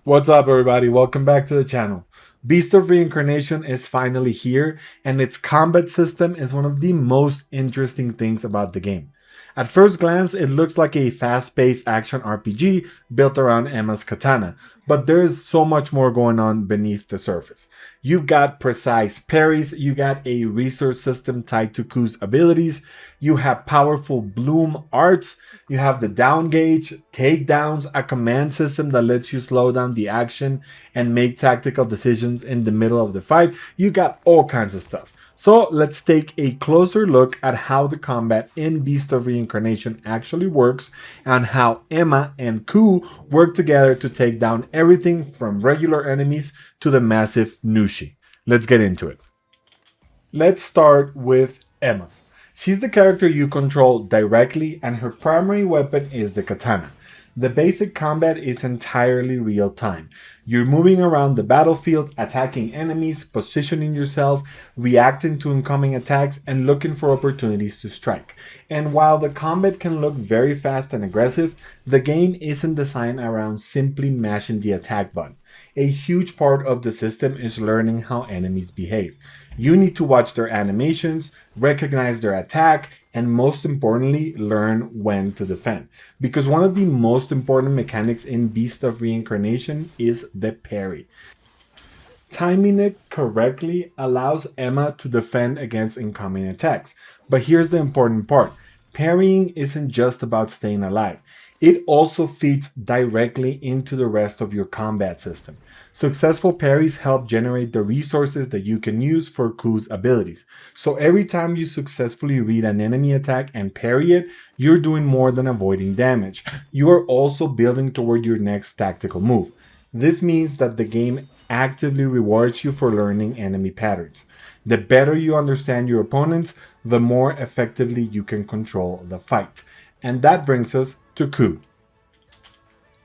What's up, everybody? Welcome back to the channel. Beast of Reincarnation is finally here, and its combat system is one of the most interesting things about the game. At first glance, it looks like a fast-paced action RPG built around Emma's katana, but there is so much more going on beneath the surface. You've got precise parries, you got a resource system tied to Koo's abilities, you have powerful bloom arts, you have the down gauge, takedowns, a command system that lets you slow down the action and make tactical decisions in the middle of the fight. You got all kinds of stuff. So let's take a closer look at how the combat in Beast of Reincarnation actually works and how Emma and Koo work together to take down everything from regular enemies to the massive Nushi. Let's get into it. Let's start with Emma. She's the character you control directly, and her primary weapon is the katana. The basic combat is entirely real time. You're moving around the battlefield, attacking enemies, positioning yourself, reacting to incoming attacks, and looking for opportunities to strike. And while the combat can look very fast and aggressive, the game isn't designed around simply mashing the attack button. A huge part of the system is learning how enemies behave. You need to watch their animations, recognize their attack, and most importantly, learn when to defend. Because one of the most important mechanics in Beast of Reincarnation is the parry. Timing it correctly allows Emma to defend against incoming attacks. But here's the important part. Parrying isn't just about staying alive. It also feeds directly into the rest of your combat system. Successful parries help generate the resources that you can use for Koo's abilities. So every time you successfully read an enemy attack and parry it, you're doing more than avoiding damage. You are also building toward your next tactical move. This means that the game actively rewards you for learning enemy patterns. The better you understand your opponents, the more effectively you can control the fight. And that brings us to Koo.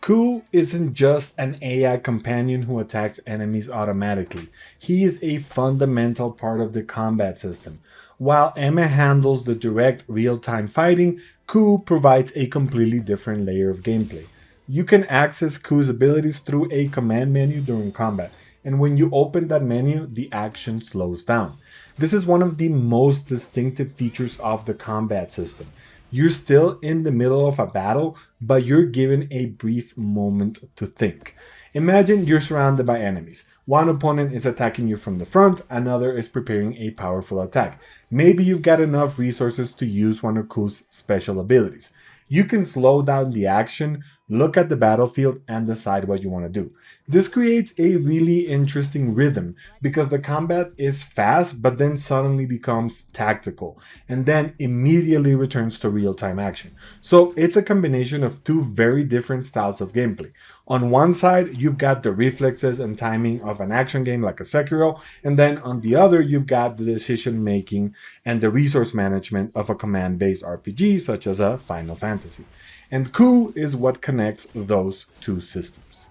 Koo isn't just an AI companion who attacks enemies automatically. He is a fundamental part of the combat system. While Emma handles the direct real-time fighting, Koo provides a completely different layer of gameplay. You can access Koo's abilities through a command menu during combat, and when you open that menu, the action slows down. This is one of the most distinctive features of the combat system. You're still in the middle of a battle, but you're given a brief moment to think. Imagine you're surrounded by enemies. One opponent is attacking you from the front, another is preparing a powerful attack. Maybe you've got enough resources to use one of Koo's special abilities. You can slow down the action, look at the battlefield, and decide what you want to do. This creates a really interesting rhythm because the combat is fast but then suddenly becomes tactical and then immediately returns to real-time action. So it's a combination of two very different styles of gameplay. On one side, you've got the reflexes and timing of an action game like a Sekiro, and then on the other, you've got the decision making and the resource management of a command-based RPG such as a Final Fantasy. And Koo is what connects those two systems.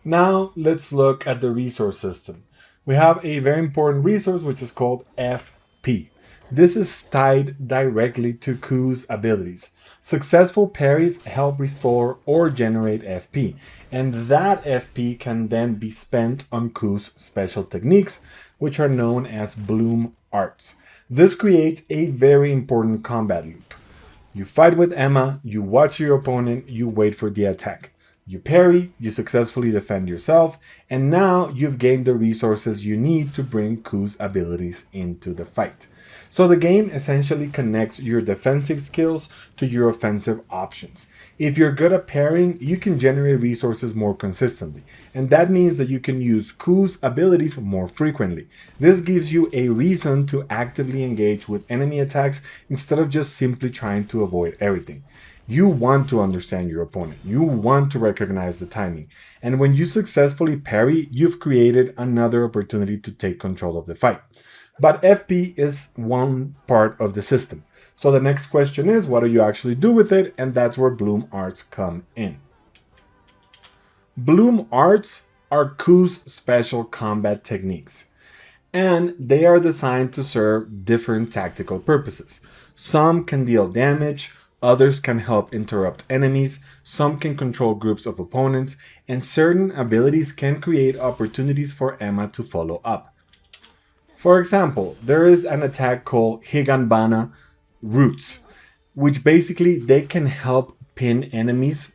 Now let's look at the resource system. We have a very important resource which is called FP. This is tied directly to Koo's abilities. Successful parries help restore or generate FP, and that FP can then be spent on Koo's special techniques, which are known as bloom arts. This creates a very important combat loop. You fight with Emma, you watch your opponent, you wait for the attack. You parry, you successfully defend yourself, and now you've gained the resources you need to bring Koo's abilities into the fight. So the game essentially connects your defensive skills to your offensive options. If you're good at parrying, you can generate resources more consistently, and that means that you can use Koo's abilities more frequently. This gives you a reason to actively engage with enemy attacks instead of just simply trying to avoid everything. You want to understand your opponent. You want to recognize the timing. And when you successfully parry, you've created another opportunity to take control of the fight. But FP is one part of the system. So the next question is, what do you actually do with it? And that's where Bloom Arts come in. Bloom Arts are Koo's special combat techniques, and they are designed to serve different tactical purposes. Some can deal damage, Others can help interrupt enemies, some can control groups of opponents, and certain abilities can create opportunities for Emma to follow up. For example, there is an attack called Higanbana Roots, which basically they can help pin enemies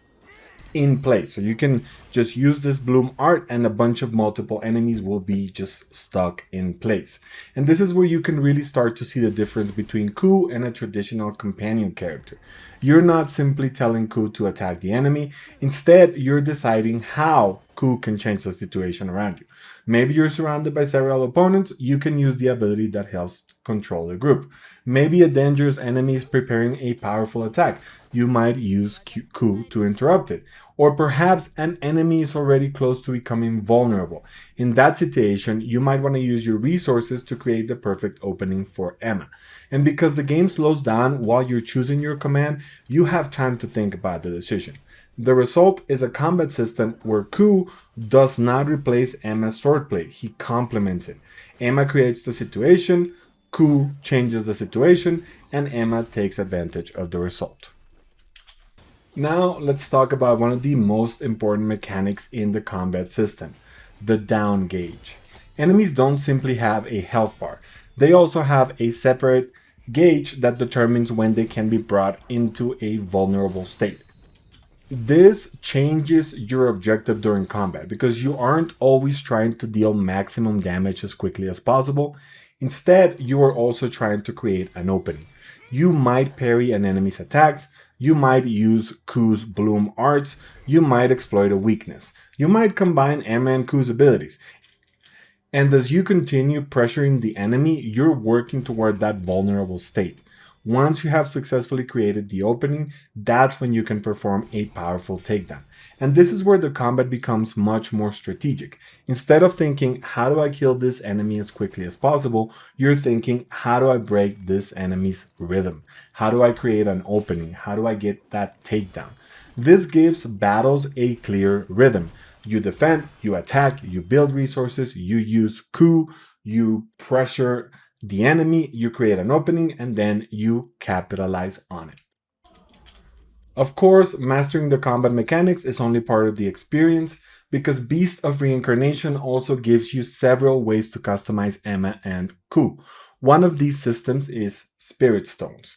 in place. So you can just use this bloom art and a bunch of multiple enemies will be just stuck in place. And this is where you can really start to see the difference between Koo and a traditional companion character. You're not simply telling Koo to attack the enemy. Instead, you're deciding how Koo can change the situation around you. Maybe you're surrounded by several opponents, you can use the ability that helps control the group. Maybe a dangerous enemy is preparing a powerful attack. You might use Koo to interrupt it. Or perhaps an enemy is already close to becoming vulnerable. In that situation, you might want to use your resources to create the perfect opening for Emma. And because the game slows down while you're choosing your command, you have time to think about the decision. The result is a combat system where Koo does not replace Emma's swordplay, he complements it. Emma creates the situation, Koo changes the situation, and Emma takes advantage of the result. Now let's talk about one of the most important mechanics in the combat system, the down gauge. Enemies don't simply have a health bar, they also have a separate gauge that determines when they can be brought into a vulnerable state. This changes your objective during combat because you aren't always trying to deal maximum damage as quickly as possible. Instead, you are also trying to create an opening. You might parry an enemy's attacks, you might use Koo's bloom arts, you might exploit a weakness, you might combine Emma and Koo's abilities. And as you continue pressuring the enemy, you're working toward that vulnerable state. Once you have successfully created the opening, that's when you can perform a powerful takedown. And this is where the combat becomes much more strategic. Instead of thinking, how do I kill this enemy as quickly as possible, you're thinking, how do I break this enemy's rhythm? How do I create an opening? How do I get that takedown? This gives battles a clear rhythm. You defend, you attack, you build resources, you use Koo, you pressure the enemy, you create an opening, and then you capitalize on it. Of course, mastering the combat mechanics is only part of the experience because Beast of Reincarnation also gives you several ways to customize Emma and Koo. One of these systems is Spirit Stones.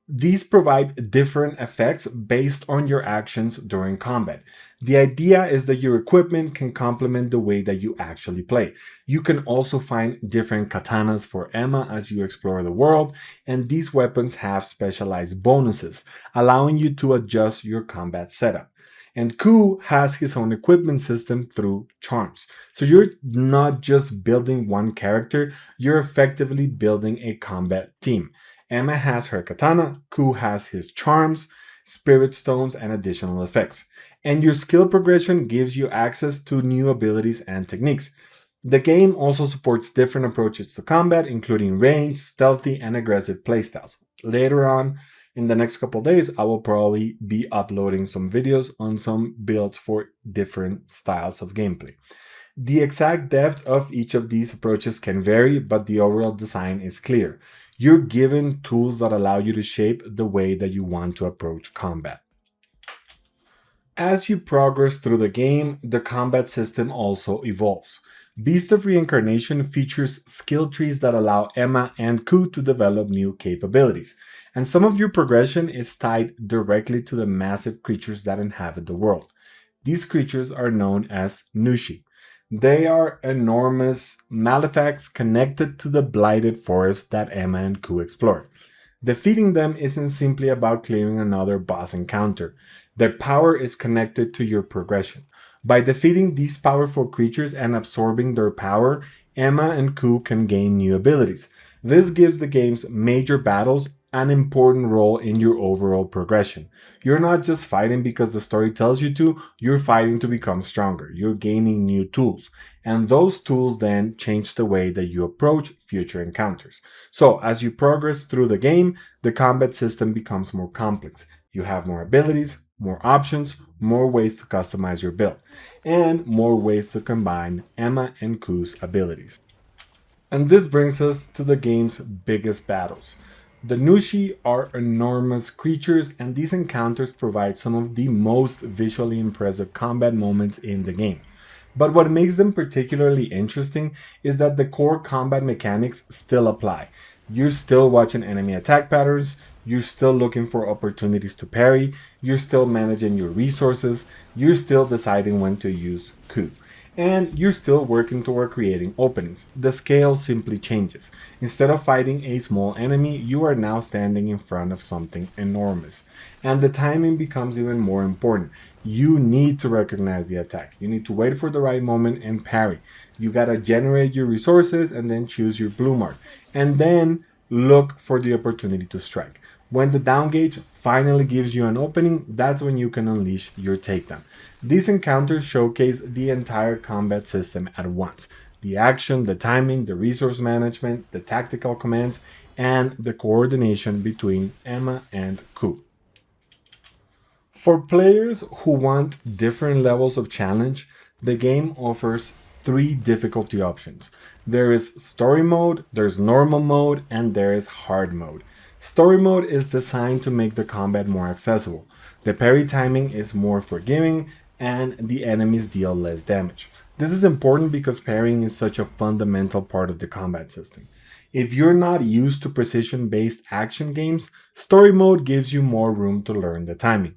These provide different effects based on your actions during combat. The idea is that your equipment can complement the way that you actually play. You can also find different katanas for Emma as you explore the world, and these weapons have specialized bonuses, allowing you to adjust your combat setup. And Koo has his own equipment system through charms. So you're not just building one character, you're effectively building a combat team. Emma has her katana, Koo has his charms, spirit stones, and additional effects. And your skill progression gives you access to new abilities and techniques. The game also supports different approaches to combat, including ranged, stealthy, and aggressive playstyles. Later on, in the next couple days, I will probably be uploading some videos on some builds for different styles of gameplay. The exact depth of each of these approaches can vary, but the overall design is clear. You're given tools that allow you to shape the way that you want to approach combat. As you progress through the game, the combat system also evolves. Beast of Reincarnation features skill trees that allow Emma and Koo to develop new capabilities, and some of your progression is tied directly to the massive creatures that inhabit the world. These creatures are known as Nushi. They are enormous malefacts connected to the blighted forest that Emma and Koo explore. Defeating them isn't simply about clearing another boss encounter. Their power is connected to your progression. By defeating these powerful creatures and absorbing their power, Emma and Koo can gain new abilities. This gives the game's major battles an important role in your overall progression. You're not just fighting because the story tells you to, you're fighting to become stronger. You're gaining new tools, and those tools then change the way that you approach future encounters. So, as you progress through the game, the combat system becomes more complex. You have more abilities, more options, more ways to customize your build, and more ways to combine Emma and Koo's abilities. And this brings us to the game's biggest battles. The Nushi are enormous creatures, and these encounters provide some of the most visually impressive combat moments in the game. But what makes them particularly interesting is that the core combat mechanics still apply. You're still watching enemy attack patterns, you're still looking for opportunities to parry, you're still managing your resources, you're still deciding when to use Koo. And you're still working toward creating openings. The scale simply changes. Instead of fighting a small enemy, you are now standing in front of something enormous. And the timing becomes even more important. You need to recognize the attack. You need to wait for the right moment and parry. You gotta generate your resources and then choose your blue mark. And then look for the opportunity to strike. When the down gauge finally gives you an opening, that's when you can unleash your takedown. These encounters showcase the entire combat system at once: the action, the timing, the resource management, the tactical commands, and the coordination between Emma and Koo. For players who want different levels of challenge, the game offers three difficulty options. There is story mode, there's normal mode, and there is hard mode. Story mode is designed to make the combat more accessible. The parry timing is more forgiving, and the enemies deal less damage. This is important because parrying is such a fundamental part of the combat system. If you're not used to precision based action games, story mode gives you more room to learn the timing.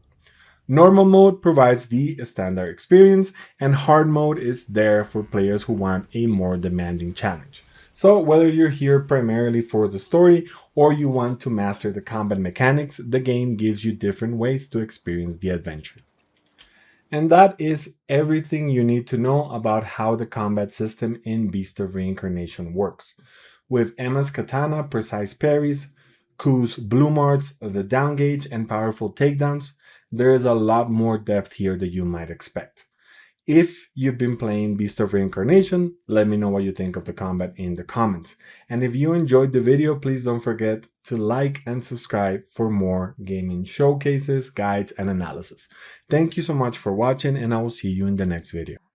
Normal mode provides the standard experience, and hard mode is there for players who want a more demanding challenge. So, whether you're here primarily for the story or you want to master the combat mechanics, the game gives you different ways to experience the adventure. And that is everything you need to know about how the combat system in Beast of Reincarnation works. With Emma's katana, precise parries, Koo's blue marks, the down gauge, and powerful takedowns, there is a lot more depth here than you might expect. If you've been playing Beast of Reincarnation, let me know what you think of the combat in the comments. And if you enjoyed the video, please don't forget to like and subscribe for more gaming showcases, guides, and analysis. Thank you so much for watching, and I will see you in the next video.